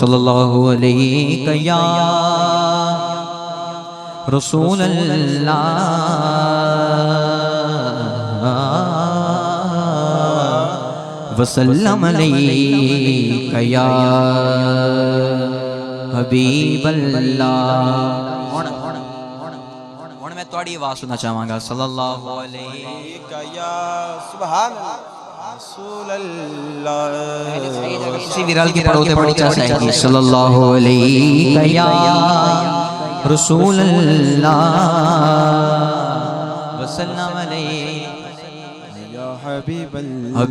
صلی اللہ علیہ یا رسول اللہ وسلم علیہ یا حبیب اللہ۔ ہن میں تہاڈی آواز سننا چاہواں گا صلی اللہ علیہ یا سبحان رسول اللہ۔ کسی بھی رل کے پڑھو تے بڑی چاہ جائے گی صلی اللہ علیہ یا رسول اللہ وسلم علیہ یا حبیب اللہ۔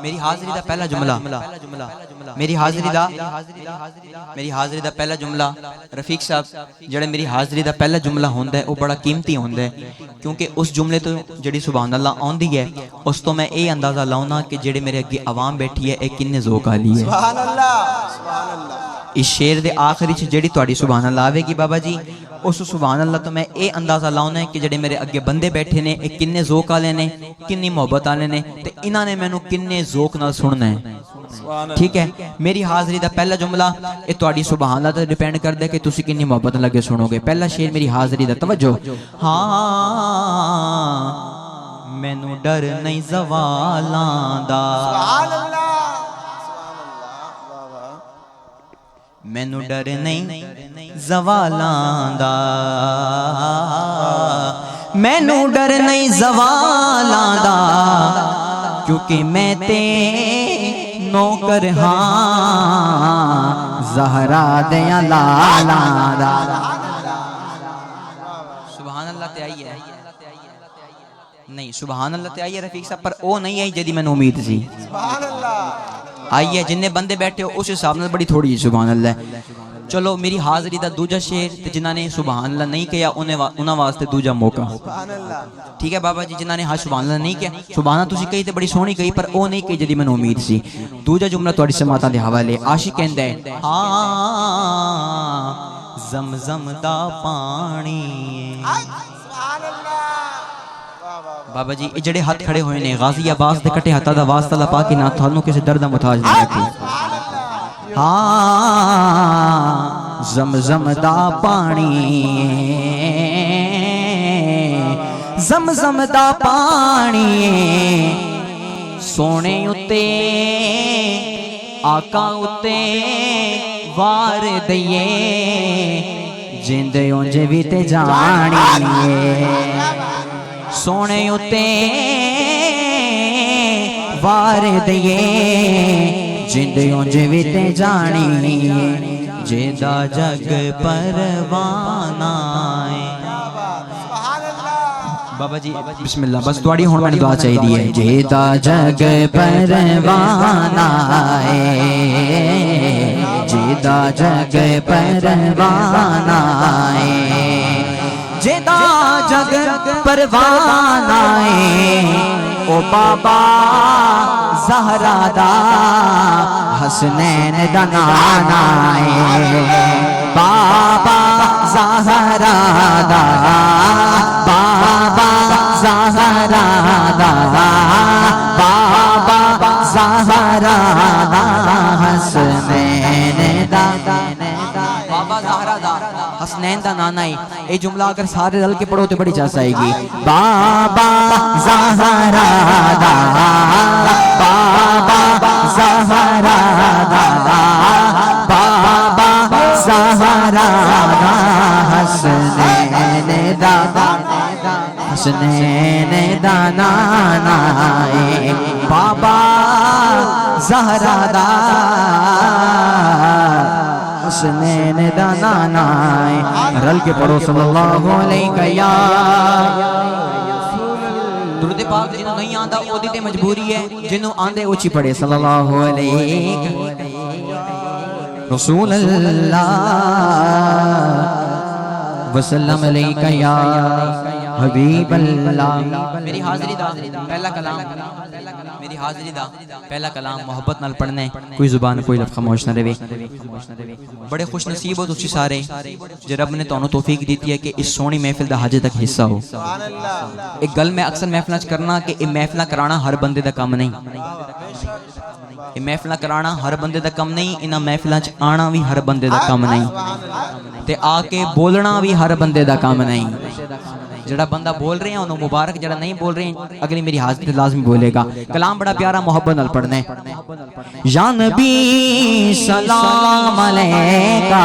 میری حاضری دا پہلا جملہ میری حاضری دا پہلا جملہ رفیق صاحب جڑے میری حاضری دا پہلا جملہ ہوندا ہے وہ بڑا قیمتی ہوندا ہے، کیونکہ اس جملے تو جڑی سبحان اللہ آندی ہے اس تو میں اے اندازہ لاؤنا کہ جڑے میرے اگے عوام بیٹھی ہے اے کنے ذوق والی ہے۔ سبحان اللہ سبحان اللہ۔ اس شعر دے آخری چ جڑی تہاڈی سبحان اللہ آوے گی بابا جی، اس سبحان اللہ تو میں اے اندازہ لاؤنا ہے کہ جڑے میرے اگے بندے بیٹھے نے اے کنے ذوق والے نے، کنی محبت والے نے تے انہاں نے مینوں کنے ذوق نال سننا ہے۔ ٹھیک ہے، میری حاضری دا پہلا جملہ اے تہاڈی سبحان اللہ تے ڈیپینڈ کردا ہے کہ تسی کنی محبت نال لگے سنو گے۔ پہلا شعر میری حاضری دا، توجہ۔ ہاں مینوں ڈر نہیں زوالاں دا، سبحان اللہ۔ مینوں ڈر نہیں زوالاں دا، مینوں ڈر نہیں زوالاں دا، کیونکہ میں تے نوکر ہاں زہرا دیاں لالاں دا۔ سبحان اللہ تے آئی ہے نہیں، سبحان اللہ تے آئی ہے رفیق صاحب، پر او نہیں آئی جدی مینوں امید سی۔ سبحان اللہ آئی ہے جننے بندے بیٹھے ہو اس حساب سے بڑی تھوڑی سبحان اللہ۔ چلو میری حاضری دا دوجا شعر تے جنہاں نے سبحان اللہ نہیں کیا انہاں واسطے دوجا موقع۔ سبحان اللہ۔ ٹھیک ہے بابا جی، جنہاں نے ہاں سبحان اللہ نہیں کیا، سبحان اللہ تسی کہی تے بڑی سونی کہی پر او نہیں کہی جدی مینوں امید سی۔ دوجا جملہ تہاڈی سماعتاں دے حوالے عاشق کہندا ہے، ہاں زمزم دا پانی۔ سبحان اللہ۔ بابا جی یہ جڑے ہاتھ کھڑے ہوئے نے غازی عباس دے کٹے ہاتھاں دا واسطہ لا پا کے نہ تھانوں کسی درد دا محتاج نہیں رکھی۔ ہاں زمزم دا پانی، زمزم دا پانی سونے اتے آقا اتے وار دئیے جندے اونجے بھی تے جانیے، سونے اتے وار دئیے جندیوں جوی تے جانی، جیدہ جگ پروانہ ہے۔ بابا جی بسم اللہ، بس تواڈی ہون میں دعا چاہی دی ہے۔ جیدہ جگ پروانہ ہے، جیدہ جگ پروانہ ہے، جیدہ جگ پروانہ ہے، او بابا زہرا دا حسنین دا نانا ہے، بابا زہرا دا، بابا زہرا دا، بابا زہرا دا حسنین دا، بابا زہرا دا حسنین دا نانا ہے۔ اے جملہ اگر سارے رل کے پڑھو تو بڑی چاس آئے گی۔ بابا زہرا دا، بابا زہرا دا، بابا زہرا دا حسنین دا، حسنین دا نانا ہے، بابا زہرا دا حسنین دا نانا ہے۔ رل کے پڑھو صلی اللہ علیہ یا درود پاک جنہوں نہیں آندا او دی تے مجبوری ہے، جنہوں آندے اوچی پڑھے صلی اللہ علیہ رسول اللہ وسلم علیکہ یا حبیب اللہ. میری حاضری دا پہلا کلام میری حاضری دا پہلا کلام محبت نال پڑھنا ہے. کوئی زبان کوئی لفظ خاموش نہ رہے. بڑے خوش نصیب ہو تسی سارے جو رب نے تانوں توفیق دیتی ہے کہ اس سونی محفل دا حج تک حصہ ہو. ایک گل میں اکثر محفلاں چ کرنا کہ یہ محفلاں کرانا ہر بندے دا کم نہیں. یہ محفلاں کرانا ہر بندے دا کم نہیں. انہاں محفلاں چ آنا بھی ہر بندے دا کم نہیں تے آ کے بولنا بھی ہر بندے دا کم نہیں. جڑا بندہ بول رہے ہیں انہوں مبارک، جڑا نہیں بول رہے ہیں اگلی میری حاضری لازمی بولے گا. کلام بڑا پیارا محبت نال پڑھنا ہے. یا نبی سلام علیکہ،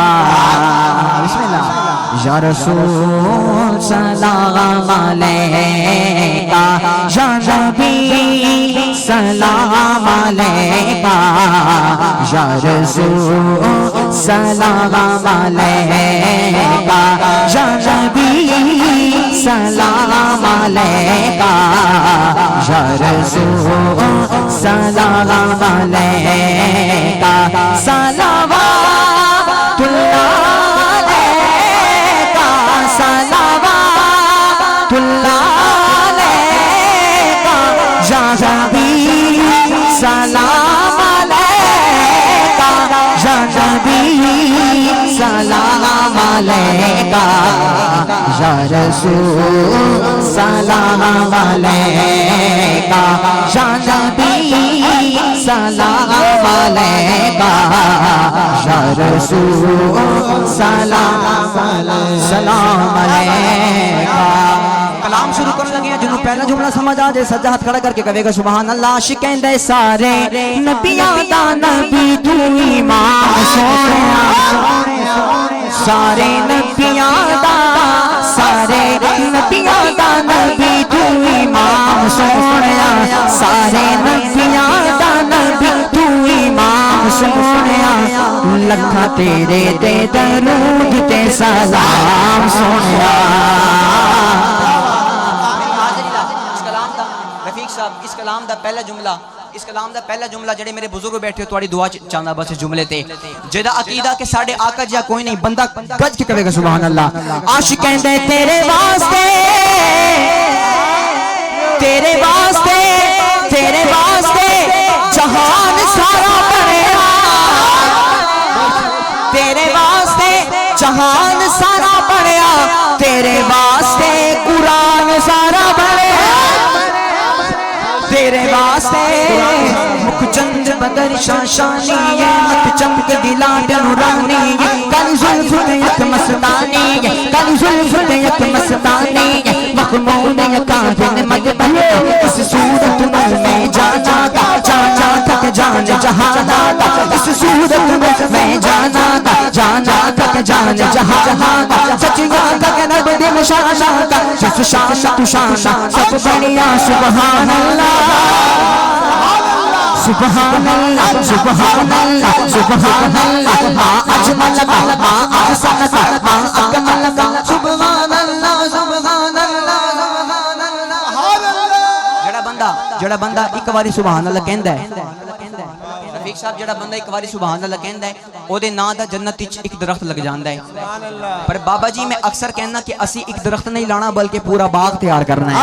بسم اللہ. یا رسول سلام علیکہ، یا نبی سلام علیکہ، یا رسول سلام علیکہ، یا نبی سلام علیکہ، یا رسول سلام علیکہ، صلوات اللہ علیکہ، صلوات اللہ علیکہ، یا نبی سلام علیکہ، یا نبی سلام علیکہ، یا رسول سلام علیکہ، یا نبی سلام علیکہ، یا رسول سلام علیکہ. کلام شروع کرنے لگے ہیں. جنہوں پہلا جملہ سمجھ آ جائے سجا ہاتھ کھڑا کر کے کہے گا سبحان اللہ. عاشق کہندے سارے نبیاں دا نبی تو امام سونیا، سارے نبیاں دا، سارے نبیاں دا نبی تو امام سونیا، سارے نبیاں دا نبی تو امام سونیا. لکھاں تیرے تے درود تے سلام سونیا. اس کلام دا پہلا جملہ، اس کلام دا پہلا جملہ جڑے میرے بزرگ بیٹھے ہو تواڈی دعا چاہندا بس جملے تے جدا عقیدہ کہ ساڈے آقا جا کوئی نہیں بندہ گج کے کہے گا سبحان اللہ. عاشق کہندے تیرے واسطے، تیرے واسطے، تیرے واسطے جہان سارا بنیا، تیرے واسطے جہان سارا بنیا، تیرے واسطے قرآن سارا بنیا، تیرے واسطے مکھ چند بدر شاشانی ہے، مت چمک دلاٹ نورانی ہے، کل زلف یک مستانی ہے، کل زلف یک مستانی ہے، مخمود کافر مد بنے اس صورت میں جانا گا، جانا تک جان جہانا گا، اس صورت میں جانا گا، جانا تک جان جہانا گا، سچیاں تک نب دل شانا گا، جس شانا تو شانا سب بڑیا سبحان اللہ، سبحان اللہ، سبحان اللہ، سبحان اللہ، ما اجمل کا، ما احسن کا، ما اکمل کا، سبحان اللہ، سبحان اللہ، سبحان اللہ. جڑا بندہ ایک باری سبحان اللہ کہندا ہے، رفیق صاحب جڑا بندہ ایک باری سبحان اللہ کہندا ہے او دے نام دا جنت وچ ایک درخت لگ جاندا ہے. پر بابا جی میں اکثر کہنا کہ اسی ایک درخت نہیں لانا بلکہ پورا باغ تیار کرنا ہے.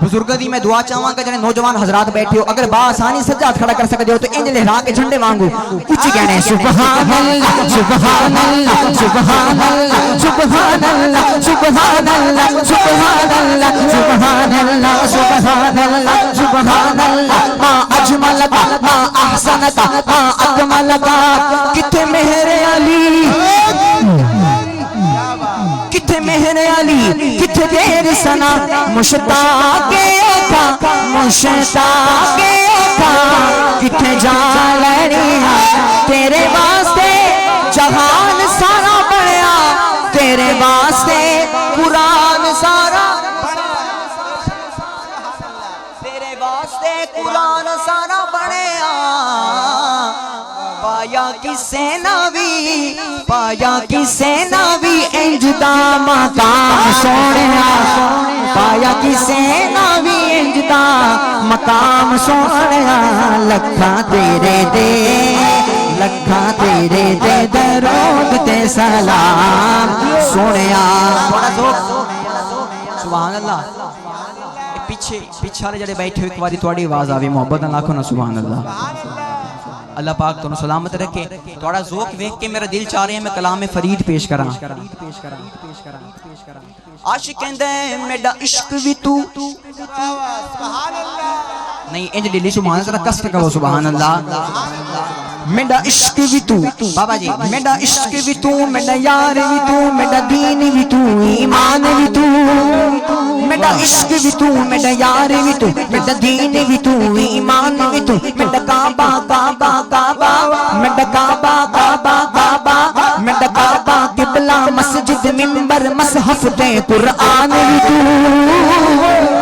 بزرگاں دی میں دعا چاہواں گا جڑے نوجوان حضرات بیٹھے ہو اگر بآسانی سجاد کھڑا کر سکتے ہو تو انج لہرا کے جھنڈے وانگو اونچی کہنے سبحان اللہ، سبحان اللہ، سبحان اللہ، سبحان اللہ، سبحان اللہ، سبحان اللہ، سبحان اللہ، سبحان اللہ، سبحان اللہ. ما اجمل کا، ما احسن کا، ما اکمل کا. کتھے مہر علی، کتھے مہر علی، کتھے دیر سنا مشتاق تھا، مشتاق تھا. کتھے جان لڑیا تیرے واسطے جہان سارا بنیا، تیرے واسطے قرآن سارا، تیرے واسطے قرآن سارا بنیا. پایا کسے نبی، پایا کسے نبی انج دا مقام سونیا، پایا کسے نبی انج دا مقام سونیا. لکھاں تیرے دے، لکھاں تیرے دے درود تے سلام سونیا. سبحان اللہ پیچھے والے جڑے بیٹھے ایک باری تھوڑی آواز آوے محبت نال آکھو نا سبحان اللہ اللہ پاک تانوں سلامت رکھے تھوڑا ذوق ویکھ کے میرا دل چاہ رہا ہے میں کلام فرید پیش کراں عاشق کہندا ہے میرا عشق وی تو سبحان اللہ نہیں انج ڈیلی سبحان اللہ ذرا کس کے کہو سبحان اللہ میرا عشق بھی تو بابا جی میرا عشق بھی تو میرا یار بھی تو میرا دین بھی تو ایمان بھی تو میرا عشق بھی تو میرا یار بھی تو میرا دین بھی تو ایمان بھی تو میرا کعبہ کعبہ کعبہ میرا کعبہ کعبہ کعبہ میرا کعبہ قبلہ مسجد منبر مصحف تے قرآن بھی تو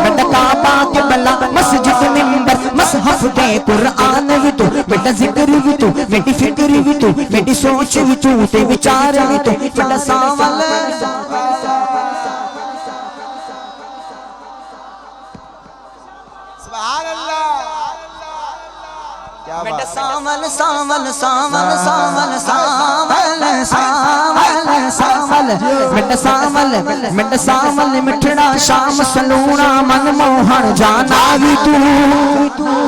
میرا کعبہ قبلہ مسجد منبر مصحف تے قرآن بھی تو میرا ذکر بھی تو میری فکر بھی تو میری سوچ بھی تو تے وچار بھی تو میرا ساول سبحان اللہ کیا میرا بات ساول ساول ساول ساول ساول ساول ساول میرا ساول میرا ساول مٹھڑا شام سلونا من موہن جانا بھی تو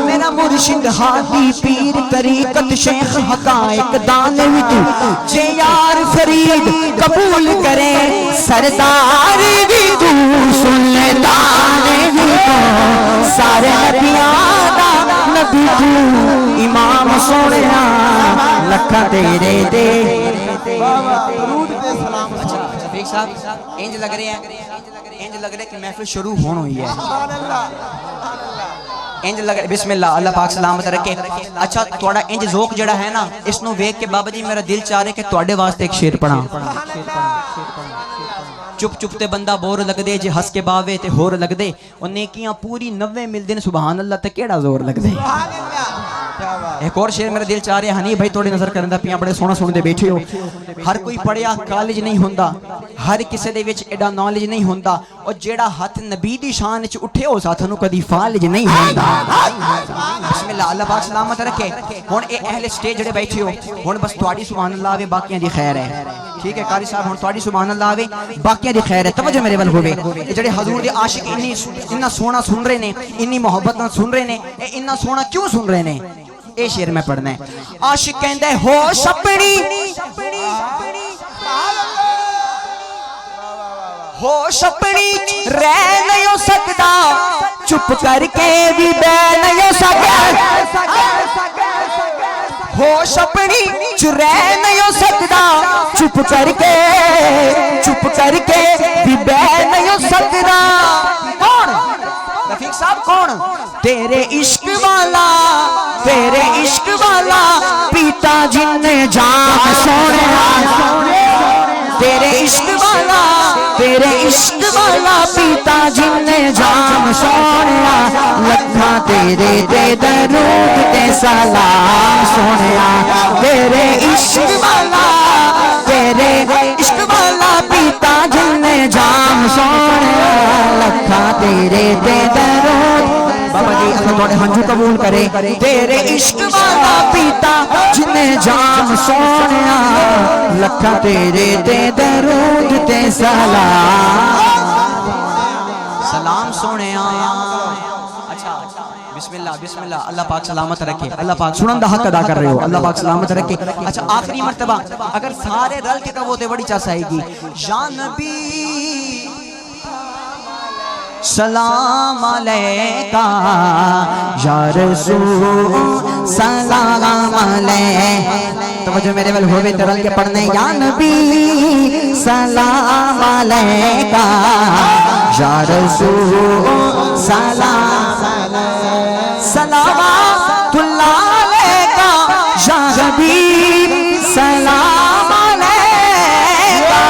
میرا مرشد ہادی پیر طریقت شیخ حقائق دان بھی تو جے یار فرید قبول کرے سردار بھی تو سلطان بھی تو سارے نبیان دا نبی تو امام سونیا لکھا تیرے دے درود دے سلام شفیق صاحب انج لگ رہے ہیں کہ محفل شروع ہون ہوئی ہے سبحان اللہ سبحان اللہ انج لگ بسم اللہ اللہ پاک سلامت رکھے اچھا تھوڑا انج ذوق جڑا ہے نا اس نو ویکھ کے بابا جی میرا دل چاہ رہا ہے کہ تواڈے واسطے ایک شعر پڑھاں چپ چپ تے بندہ بور لگ دے جے ہس کے باوے تے ہور لگ دے اور نیکیاں پوری 90 مل دن سبحان اللہ تے کیڑا زور لگ دے سبحان اللہ کیا بات ایک اور شعر میرا دل چاہ رہا ہے ہنی بھائی توڑی نظر کرندا پیاں بڑے سونا سن دے بیٹھے ہو ہر کوئی پڑھیا کالج نہیں ہوندا ہر کسے دے وچ ایڈا نالج نہیں ہوندا اور جیڑا ہاتھ نبی دی شان وچ اٹھے ہو ساتھ نو کدی فالج نہیں ہوندا بسم اللہ اللہ پاک سلامت رکھے ہن اے اہل سٹیج جڑے بیٹھے ہو ہن بس تواڈی سبحان اللہ وے باقیاں دی خیر ہے ٹھیک ہے قاری صاحب ہن تواڈی سبحان اللہ وے باقیاں دی خیر ہے توجہ میرے ول ہوے جڑے حضور دے عاشق اتنا سونا سن رہے نے اتنی محبت نال سن رہے نے اے اتنا سونا کیوں سن رہے نے اے شعر میں پڑھنا ہے عاشق کہندا ہے ہوش اپنی ہوش اپنی رہ نہیں ہو سکدا چپ کر کے بھی بہ نہیں ہو سکدا ہوش اپنی رہ نہیں ہو سکدا چپ کر کے بھی بہ نہیں ہو سکدا کون رفیق صاحب کون تیرے عشق والا پیتا جن جام سونے تیرے عشق والا پیتا جن جام سونے لکھا تیرے دے درود تے سلام سونے تیرے عشق والا پیتا جن جام سونے لکھا تیرے دے درود بابا جی اللہ تھوڑے ہنجو قبول کرے تیرے عشق والا پیتا جن جام سونیا لکھا تیرے تے درود تے سلام سونیا اچھا بسم اللہ اللہ پاک سلامت رکھے اللہ پاک سنن دا حق ادا کر رہے ہو اللہ پاک سلامت رکھے اچھا آخری مرتبہ اگر سارے رل کے کہو تے بڑی چاس آئے گی یا نبی سلام علیکہ یا رسول سلام علیکہ توجہ میرے ول ہوئے ترل کے پڑھنے یا نبی سلام علیکہ یا رسول سلام صلوات اللہ علیکہ یا حبیب سلام علیکہ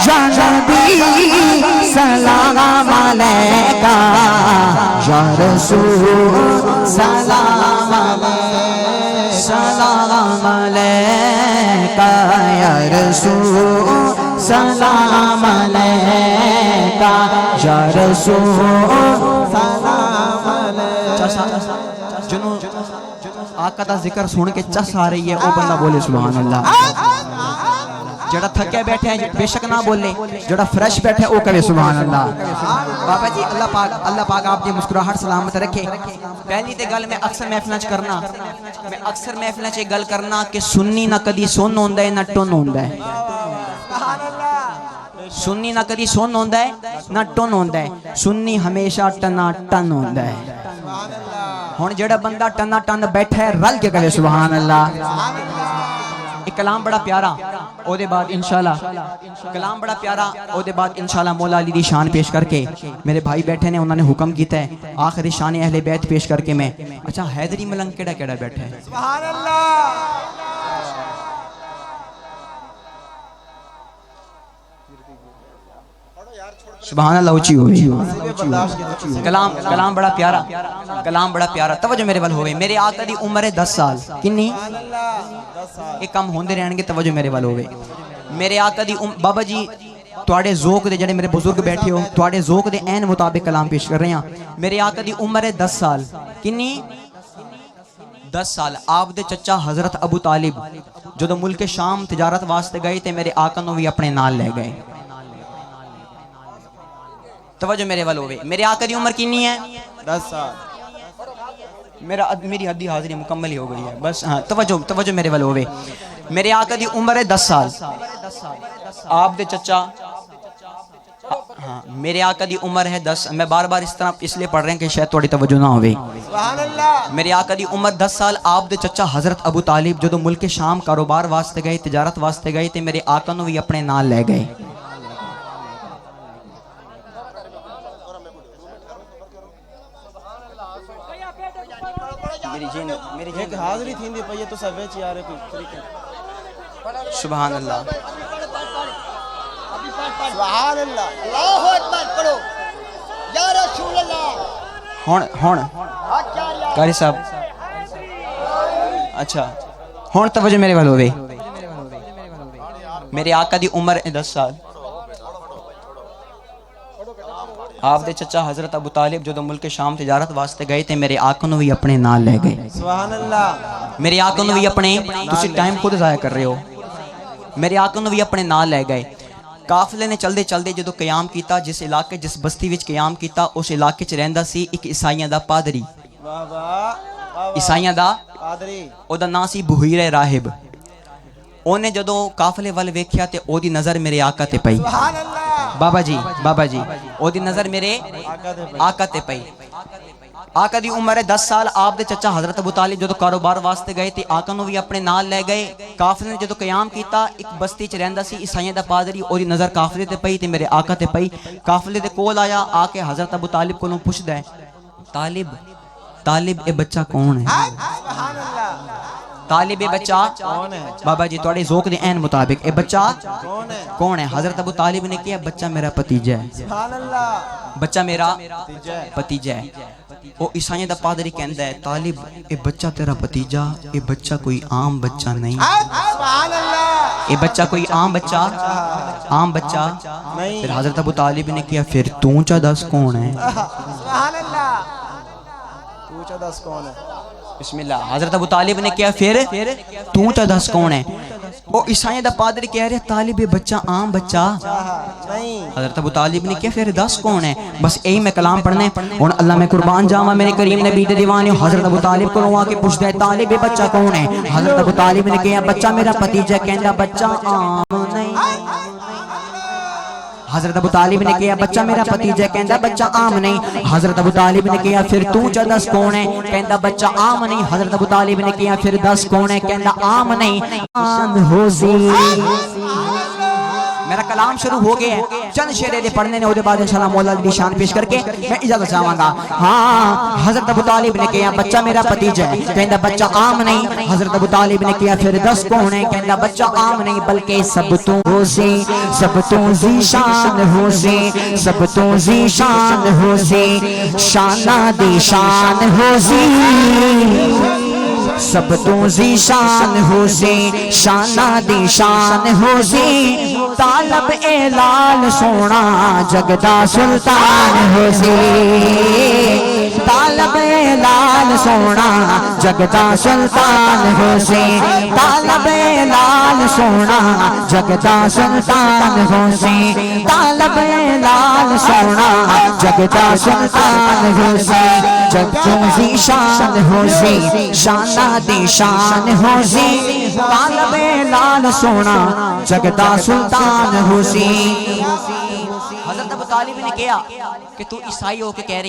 یا نبی سلام علیکہ یا رسول سلام علیکہ سلام علیکہ یا رسول سلام علیکہ یا رسول سلام علیکہ جنوں آقا دا ذکر سن کے چس آ رہی ہے او بندہ بولے سبحان اللہ جڑا تھکے بیٹھے ہیں بے شک نہ بولے، جڑا فریش بیٹھے ہے وہ کہے سبحان اللہ۔ بابا جی اللہ پاک آپ دی مسکراہٹ سلامت رکھے۔ پہلی تے گل میں اکثر محفلاں چ کرنا، میں اکثر محفلاں چ گل کرنا کہ سنی نہ کدی سن ہوندا ہے نہ ٹن ہوندا ہے، سنی نہ کدی سن ہوندا ہے نہ ٹن ہوندا ہے، سنی ہمیشہ ٹنا ٹن ہوندا ہے۔ ہن جڑا بندہ ٹنا ٹن بیٹھا ہے رل کے کہے سبحان اللہ۔ ایک کلام بڑا پیارا او دے بعد انشاءاللہ کلام بڑا پیارا او دے بعد انشاءاللہ مولا علی دی شان پیش کر کے میرے بھائی بیٹھے نے، انہوں نے حکم کیتا ہے آخری شان اہل بیت پیش کر کے میں اچھا حیدری ملنگ کیڑا کیڑا بیٹھا ہے؟ سبحان اللہ، سبحان اللہ اونچی ہوئی۔ برداشت کی کلام بڑا پیارا، کلام بڑا پیارا۔ توجہ میرے ول ہوئے، میرے آقا دی عمر ہے 10 سال، کنی ایک کم ہوندے رہن گے، توجہ میرے ول ہوئے۔ میرے آقا دی بابا جی تواڈے ذوق دے جڑے میرے بزرگ بیٹھے ہو تواڈے ذوق دے عین مطابق کلام پیش کر رہے ہیں۔ میرے آقا دی عمر ہے 10 سال، کنی 10 سال۔ آپ دے چچا حضرت ابو طالب جدو ملک شام تجارت واسطے گئے تے میرے آقا نو بھی اپنے نال لے گئے۔ توجہ میرے ول ہوئے، میرے آقا دی عمر کتنی ہے؟ 10 سال۔ میری حدی حاضری مکمل ہی ہو گئی ہے بس، ہاں توجہ میرے ول ہوئے۔ میرے آقا دی عمر ہے 10 سال، آپ دے چچا ہاں میرے آقا دی عمر ہے 10۔ میں بار بار اس طرح اس لیے پڑھ رہے ہیں کہ شاید تھوڑی توجہ نہ ہوئے۔ سبحان اللہ، میرے آقا دی عمر 10 سال، آپ دے چچا حضرت ابو طالب جدو ملک شام کاروبار واسطے گئے تجارت واسطے گئے تے میرے آقا نو بھی اپنے نال لے گئے۔ میری ایک حاضری تھیندی پئی ہے تو سب وچ یار کوئی طریقے۔ سبحان اللہ، سبحان اللہ، اللہ اکبر پڑھو یا رسول اللہ۔ ہون قاری صاحب اچھا ہون توجہ میرے ول ہوئے۔ میرے آقا دی عمر 10 سال، آپ دے چچا حضرت ابو طالب جدو ملک شام تجارت واسطے گئے تے میرے آقا نو بھی اپنے نال لے گئے۔ سبحان اللہ، میرے آقا نو بھی اپنے، تسی ٹائم خود ضائع کر رہے ہو، میرے آقا نو بھی اپنے نال لے گئے۔ قافلے نے چلدے چلدے جدو قیام کیتا، جس علاقے جس بستی وچ قیام کیتا اس علاقے چ رہندا سی ایک عیسائیاں دا پادری، واہ واہ، عیسائیاں دا پادری، او دا نام سی بحیر راہب۔ اونے جدو قافلے ول ویکھیا تے او دی نظر میرے آقا تے پئی۔ سبحان اللہ، بابا جی او دی نظر میرے آقا تے پئی۔ آقا دی عمر ہے 10 سال، آپ دے چچا حضرت ابو طالب جدو کاروبار واسطے گئے تے آقا نو بھی اپنے نال لے گئے۔ قافلے نے جدو قیام کیتا ایک بستی چ رہندا سی عیسائیاں دا پادری، او دی نظر قافلے تے پئی تے میرے آقا تے پئی۔ قافلے دے کول آیا، آ کے حضرت ابو طالب کولوں پوچھدا ہے طالب اے بچہ کون ہے؟ سبحان اللہ، طالب اے بچہ کون ہے؟ بابا جی تواڈے ذوق دے عین مطابق اے بچہ کون ہے؟ کون ہے؟ حضرت ابو طالب نے کہا بچہ میرا بھتیجا ہے، سبحان اللہ، بچہ میرا بھتیجا ہے۔ بھتیجا ہے۔ وہ عیسائیاں دا پادری کہندا ہے طالب اے بچہ تیرا بھتیجا، اے بچہ کوئی عام بچہ نہیں، سبحان اللہ، اے بچہ کوئی عام بچہ نہیں۔ پھر حضرت ابو طالب نے کہا پھر تو چا دس کون ہے؟ سبحان اللہ، پوچھا 10 کون ہے؟ بسم اللہ۔ حضرت ابو طالب نے کہا پھر تو چا دس کون ہے؟ وہ عیسائیاں دا پادری کہہ رہے طالب اے بچہ عام بچہ نہیں، حضرت ابو طالب نے کہا پھر 10 کون ہے؟ بس یہی میں کلام پڑھنے ہن اللہ میں قربان جاواں میرے کریم نبی دے دیوانے۔ حضرت ابو طالب کو آ کے پوچھدا ہے طالب اے بچہ کون ہے؟ حضرت ابو طالب نے کہا بچہ میرا بھتیجا، کہندا بچہ عام نہیں۔ حضرت ابو طالب نے کہا بچہ میرا بھتیجا، کہندا بچہ عام نہیں۔ حضرت ابو طالب نے کہا پھر تو چا 10 کون ہے؟ کہندا بچہ عام نہیں۔ حضرت ابو طالب نے کہا پھر 10 کون ہے؟ کہندا عام نہیں۔ میرا کلام شروع ہو گیا ہے، چند شعریں دے پڑھنے نے، او دے بعد انشاءاللہ مولا دی شان پیش کر کے میں اجازت چاہواں گا۔ ہاں حضرت ابو طالب نے کہا بچہ میرا بھتیجا ہے، کہندا بچہ عام نہیں۔ حضرت ابو طالب نے کہا پھر 10 کون ہے؟ کہندا بچہ عام نہیں بلکہ سب تو ذیشان ہو سے، سب تو ذیشان ہو سے، شانہ دی شان ہو سی، سب تو ذیشان ہو سے، شانہ دی شان ہو سی، طالب اے لال سونا جگدا سلطان ہو سی، طالب اے لال سونا جگدا سلطان حسین طالب لال سونا جگدا سلطان حسین طالب لال سونا جگدا سلطان حسین جگ تمزی شان حسین شانہ دی شان حسین طالب لال سونا جگدا سلطان حسین حضرت ابو طالب نے کہا کہ تو عیسائی ہو کے کہہ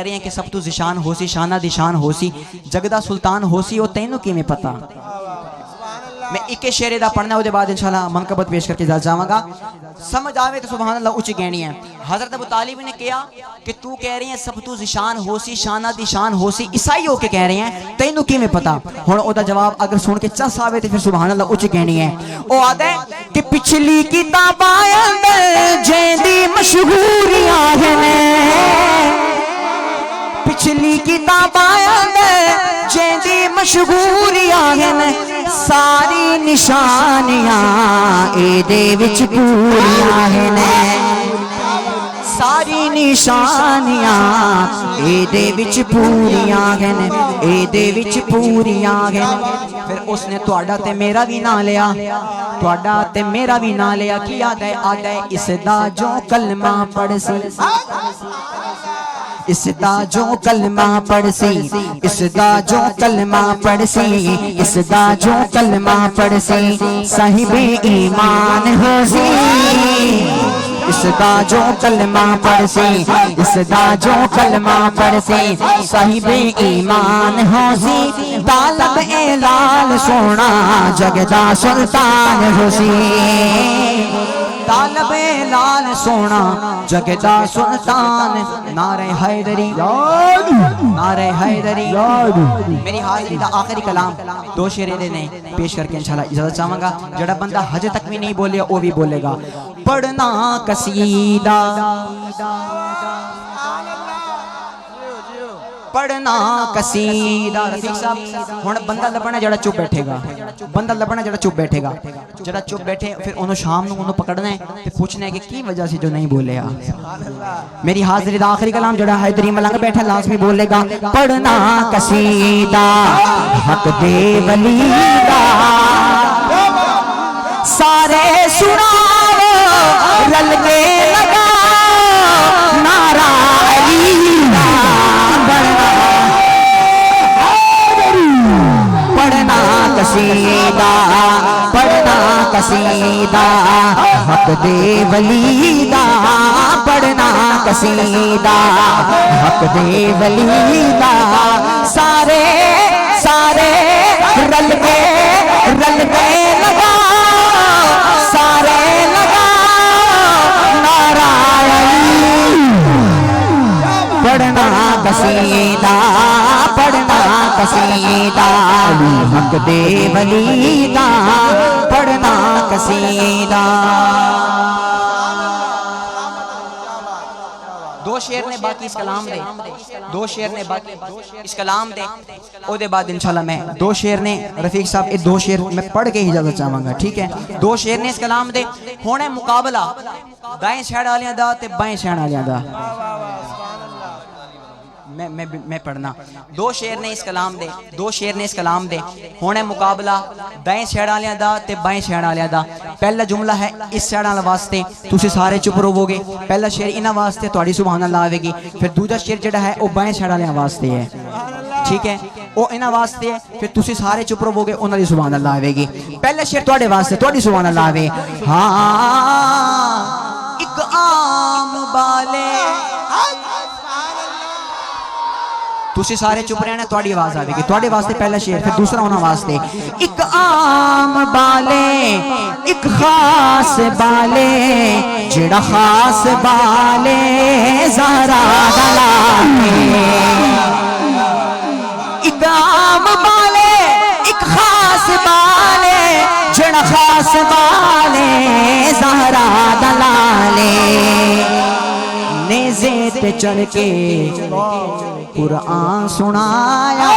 رہے ہیں کہ سب تو زشان ہو سی شانہ دشان ہو سی جگدہ سلطان ہو سی وہ تینوں کی میں پتا میں ایک شعر دا پڑھنا ہے، وہ دے بعد انشاءاللہ منقبت پیش کر کے جاواں گا، سمجھ آوے تو سبحان اللہ اچھی کہنی ہے۔ حضرت ابو طالب نے کہا کہ تو کہہ رہی ہیں سب تو زشان ہو سی شانہ دی شان ہو سی عیسائی ہو کے کہہ رہے ہیں تینوں کی میں پتا۔ ہن او دا جواب اگر سن کے چس آوے تو پھر سبحان اللہ اچھی کہنی ہے۔ او آدھا ہے کہ پچھلی کتاباں اندر جیندی مشہوریاں ہیں، پچھلی کتاباں اندر جیندی مشہوریاں ہیں، ساری نشانیاں اے دے وچ پوریاں ہیں، ساری نشانیاں اے دے وچ پوریاں ہیں، اے دے وچ پوریاں ہیں۔ پھر اس نے تہاڈا تے میرا بھی نام لیا، تہاڈا تے میرا بھی نام لیا، کی یاد ہے؟ آدھا ہے اس دا جو کلمہ پڑھ سی، اس دا جو کلمہ پڑھ سی، اس دا جو کلمہ پڑھ سی، اس دا جو کلمہ پڑھ سی، صاحب ایمان ہو سی، اس دا جو کلمہ پڑھ سی، اس دا جو کلمہ پڑھ سی، صاحب ایمان ہو سی، طالب لال سونا جگدا سلطان حسین، طالب لال سونا جگدا سلطان، نعرہ حیدری نعرہ حیدری۔ میری حاضری دا آخری کلام دو شعر نے پیش کر کے انشاءاللہ اجازت چاہوں گا، جڑا بندہ حج تک بھی نہیں بولے وہ بھی بولے گا۔ پڑھنا قصیدہ پڑھنا قصیدہ، رفیق صاحب ہن بندہ لبنا جڑا چپ بیٹھے گا، بندہ لبنا جڑا چپ بیٹھے گا، جڑا چپ بیٹھے پھر انہوں شام نو انہوں پکڑنا ہے تے پوچھنا ہے کہ کی وجہ سے جو نہیں بولے گا۔ میری حاضری دا آخری کلام جڑا حیدری ملنگ بیٹھا لازمی بولے گا۔ پڑھنا قصیدہ حق دے ولی دا، سارے سناو رل کے لگا نعرہ علی دا، پڑھنا قصیدہ پڑھنا قصیدہ حق دے ولی دا، پڑھنا قصیدہ حق دے ولی دا، سارے سارے رل کے لگا، سارے لگا نعرہ علی، پڑھنا قصیدہ پڑھنا قصیدہ حق دے ولی دا، پڑھنا قصیدہ۔ دو شعر نے باقی اس کلام دے، دو شعر نے باقی اس کلام دے، او دے بعد انشاءاللہ میں دو شعر نے رفیق صاحب یہ دو شعر میں پڑھ کے اجازت چاہوں گا، ٹھیک ہے؟ دو شعر نے اس کلام دے، ہونے مقابلہ دائیں سائڈ والیاں دا تے بائیں سائڈ والیاں دا۔ میں پڑھنا دو شعر نے اس کلام دے، دو شعر نے اس کلام دے، ہونے مقابلہ دائیں سائڈ والیاں دا تے بائیں سائڈ والیاں دا۔ پہلا جملہ ہے اس سائڈ والے واسطے، تسی سارے چپ رہو گے، پہلا شعر انہاں واسطے تہاڈی سبحان اللہ آوے گی، پھر دوجا شعر جڑا ہے وہ بائیں سائڈ والیاں واسطے ہے، ٹھیک ہے؟ وہ انہاں واسطے ہے، پھر تسی سارے چپ رہو گے، انہاں دی سبحان اللہ آوے گی۔ پہلا شعر تہاڈے واسطے، تہاڈی سبحان اللہ آوے۔ ہاں ایک عام بالے، تسی سارے چپ رہنا، تہاڈی آواز آوے گی، تہاڈے واسطے پہلا شعر، پھر دوسرا انہاں واسطے۔ ایک عام بالے ایک خاص بالے، جڑا خاص بالے زہرا دا لانے، ایک عام بالے ایک خاص بالے، جڑا خاص بالے زہرا دا لانے، نیزے تے چڑھ کے قرآن سنایا،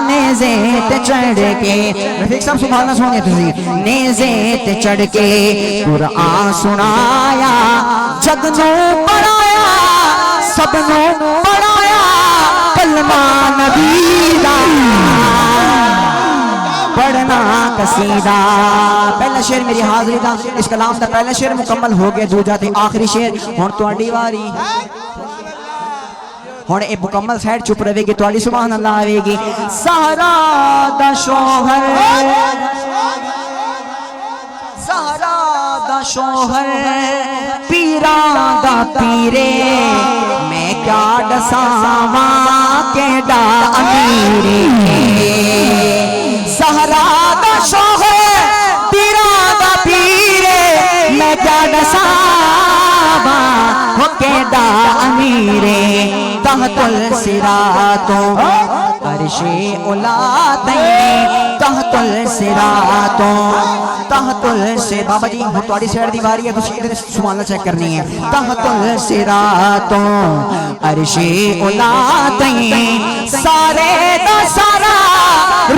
نیزے تے چڑھ کے، رفیق صاحب سبحان اللہ سنیے تسی، نیزے تے چڑھ کے قرآن سنایا، جگ نو پڑھایا سب نو پڑھایا، کل کلمہ نبی دا پڑھنا قصیدہ. پہلا شعر میری حاضری دا اس کلام دا پہلا شعر مکمل ہو گیا. دوجا تے آخری شعر ہن تہاڈی واری. ہن اے مکمل سائڈ چپ رہے گی تہاڈی سبحان اللہ آوے گی. سہرا دا شوہر سہرا دا شوہر پیراں دا پیرے میں کیا دساواں کیڑا امیرے. سہرا دا شوہر پیراں دا پیرے میں کیا دساواں کیڑا امیرے. تحت الصراط عرش اولا تین تحت الصراط تحت الصراط. بابا جی ہن تہاڈی سائیڈ دی واری ہے تسی ادھر سبحان اللہ چیک کرنی ہے. تحت الصراط عرش اولا تین سارے دا سارا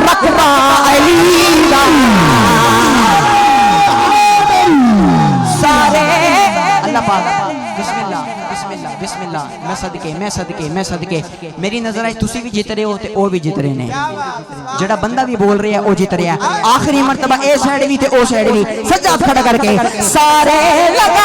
رقبہ علی دا سارے. اللہ پاک بسم اللہ بسم اللہ بسم اللہ. میں صدقے میں صدقے میں صدقے میری نظر آئی تسی بھی جیت رہے ہو تے او بھی جیت رہے نے. جڑا بندہ بھی بول رہا ہے او جیت رہا ہے. آخری مرتبہ اے سائیڈ بھی تے او سائیڈ بھی سجاد کھڑا کر کے سارے لگا